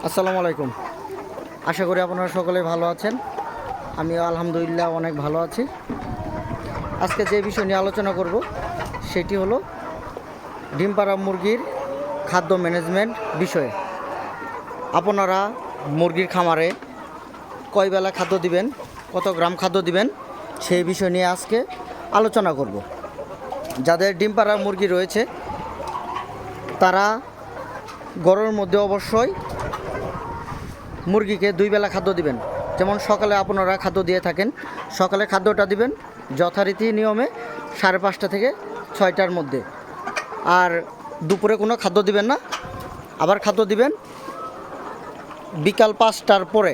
আসসালামু আলাইকুম। আশা করি আপনারা সকলে ভালো আছেন। আমিও আলহামদুলিল্লাহ অনেক ভালো আছি। আজকে যে বিষয় নিয়ে আলোচনা করব সেটি হলো ডিম পাড়া মুরগির খাদ্য ম্যানেজমেন্ট বিষয়ে। আপনারা মুরগির খামারে কয় বেলা খাদ্য দিবেন, কত গ্রাম খাদ্য দিবেন, সেই বিষয় নিয়ে আজকে আলোচনা করব। যাদের ডিম পাড়া মুরগি রয়েছে তারা গরমের মধ্যে অবশ্যই মুরগিকে 2 বেলা খাদ্য দিবেন। যেমন সকালে আপনারা খাদ্য দিয়ে থাকেন, সকালে খাদ্যটা দিবেন যথারীতি নিয়মে 5:30 থেকে 6টার মধ্যে। আর দুপুরে কোনো খাদ্য দিবেন না, আবার খাদ্য দিবেন বিকাল 5টার পরে।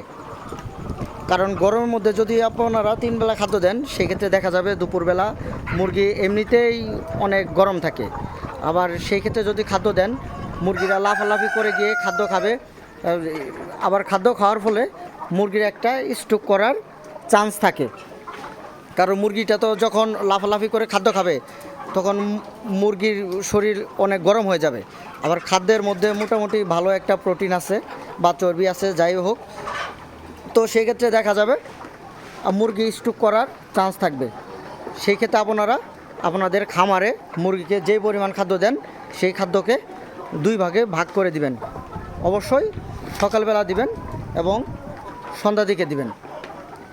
কারণ গরমের মধ্যে যদি আপনারা 3 বেলা খাদ্য দেন সেক্ষেত্রে দেখা যাবে দুপুরবেলা মুরগি এমনিতেই অনেক গরম থাকে। আবার সেই ক্ষেত্রে যদি খাদ্য দেন মুরগিরা লাফালাফি করে গিয়ে খাদ্য খাবে, আবার খাদ্য খাওয়ার ফলে মুরগির একটা স্ট্রোক করার চান্স থাকে। কারণ মুরগিটা তো যখন লাফালাফি করে খাদ্য খাবে তখন মুরগির শরীর অনেক গরম হয়ে যাবে। আবার খাদ্যের মধ্যে মোটামুটি ভালো একটা প্রোটিন আছে বা চর্বি আছে, যাই হোক, তো সেই ক্ষেত্রে দেখা যাবে মুরগি স্ট্রোক করার চান্স থাকবে। সেই ক্ষেত্রে আপনারা আপনাদের খামারে মুরগিকে যেই পরিমাণ খাদ্য দেন সেই খাদ্যকে 2 ভাগে ভাগ করে দিবেন। অবশ্যই সকালবেলা দিবেন এবং সন্ধ্যার দিকে দিবেন,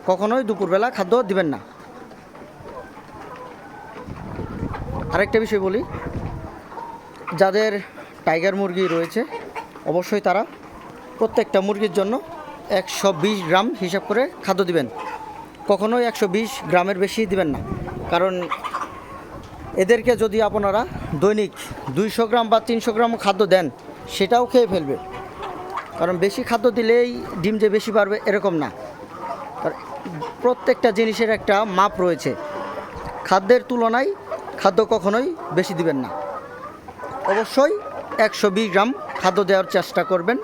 কখনোই দুপুরবেলা খাদ্য দিবেন না। আরেকটা বিষয় বলি, যাদের টাইগার মুরগি রয়েছে অবশ্যই তারা প্রত্যেকটা মুরগির জন্য 120 গ্রাম হিসাব করে খাদ্য দিবেন। কখনোই 120 গ্রামের বেশি দিবেন না। কারণ এদেরকে যদি আপনারা দৈনিক 200 গ্রাম বা 300 গ্রাম খাদ্য দেন সেটাও খেয়ে ফেলবে। কারণ বেশি খাদ্য দিলেই ডিম যে বেশি পারবে এরকম না। প্রত্যেকটা জিনিসের একটা মাপ রয়েছে। খাদ্যের তুলনায় খাদ্য কখনোই বেশি দিবেন না। অবশ্যই 120 গ্রাম খাদ্য দেওয়ার চেষ্টা করবেন।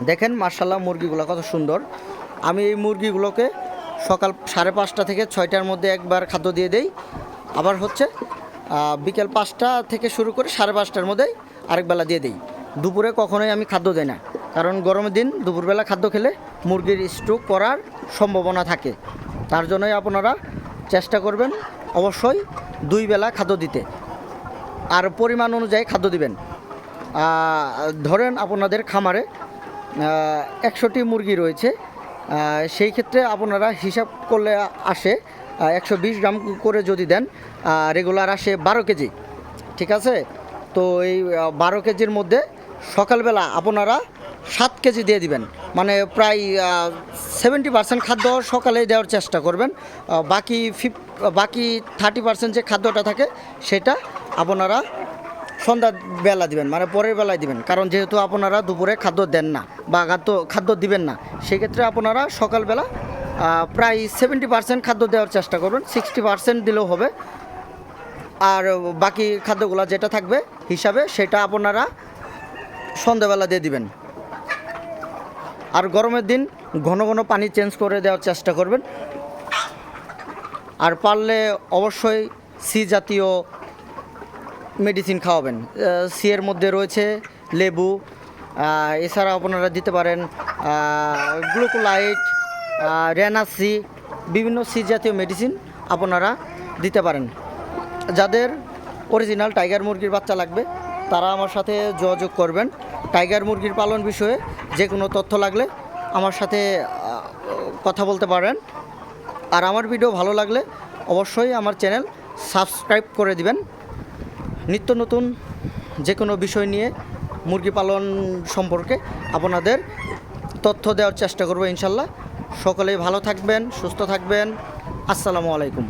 দেখেন মাশাআল্লাহ মুরগিগুলো কত সুন্দর। আমি এই মুরগিগুলোকে সকাল 5:30 থেকে 6টার মধ্যে একবার খাদ্য দিয়ে দেই, আবার হচ্ছে বিকেল 5টা থেকে শুরু করে 5:30টার মধ্যে আরেকবেলা দিয়ে দিই। দুপুরে কখনোই আমি খাদ্য দিই না, কারণ গরমের দিন দুপুরবেলা খাদ্য খেলে মুরগির স্ট্রোক করার সম্ভাবনা থাকে। তার জন্যই আপনারা চেষ্টা করবেন অবশ্যই 2 বেলা খাদ্য দিতে, আর পরিমাণ অনুযায়ী খাদ্য দিবেন। ধরেন আপনাদের খামারে 100টি মুরগি রয়েছে, সেই ক্ষেত্রে আপনারা হিসাব করলে আসে 120 গ্রাম করে যদি দেন রেগুলার আসে 12 কেজি। ঠিক আছে, তো এই 12 কেজির মধ্যে সকালবেলা আপনারা 7 কেজি দিয়ে দিবেন। মানে প্রায় 70% খাদ্য সকালেই দেওয়ার চেষ্টা করবেন। বাকি 30% যে খাদ্যটা থাকে সেটা আপনারা সন্ধ্যার বেলা দিবেন, মানে পরের বেলায় দিবেন। কারণ যেহেতু আপনারা দুপুরে খাদ্য দেন না বা খাদ্য দিবেন না, সেক্ষেত্রে আপনারা সকালবেলা প্রায় 70% খাদ্য দেওয়ার চেষ্টা করবেন। 60% দিলেও হবে। আর বাকি খাদ্যগুলো যেটা থাকবে হিসাবে সেটা আপনারা সন্ধ্যাবেলা দিয়ে দিবেন। আর গরমের দিন ঘন ঘন পানি চেঞ্জ করে দেওয়ার চেষ্টা করবেন। আর পারলে অবশ্যই সি জাতীয় মেডিসিন খাওয়াবেন। সি এর মধ্যে রয়েছে লেবু, এছাড়া আপনারা দিতে পারেন গ্লুকোলাইট, রেনাসি, বিভিন্ন সি জাতীয় মেডিসিন আপনারা দিতে পারেন। যাদের অরিজিনাল টাইগার মুরগির বাচ্চা লাগবে তারা আমার সাথে যোগাযোগ করবেন। টাইগার মুরগির পালন বিষয়ে যে কোনো তথ্য লাগলে আমার সাথে কথা বলতে পারেন। আর আমার ভিডিও ভালো লাগলে অবশ্যই আমার চ্যানেল সাবস্ক্রাইব করে দিবেন। নিত্য নতুন যে কোনো বিষয় নিয়ে মুরগি পালন সম্পর্কে আপনাদের তথ্য দেওয়ার চেষ্টা করব ইনশাল্লাহ। সকলেই ভালো থাকবেন, সুস্থ থাকবেন। আসসালামু আলাইকুম।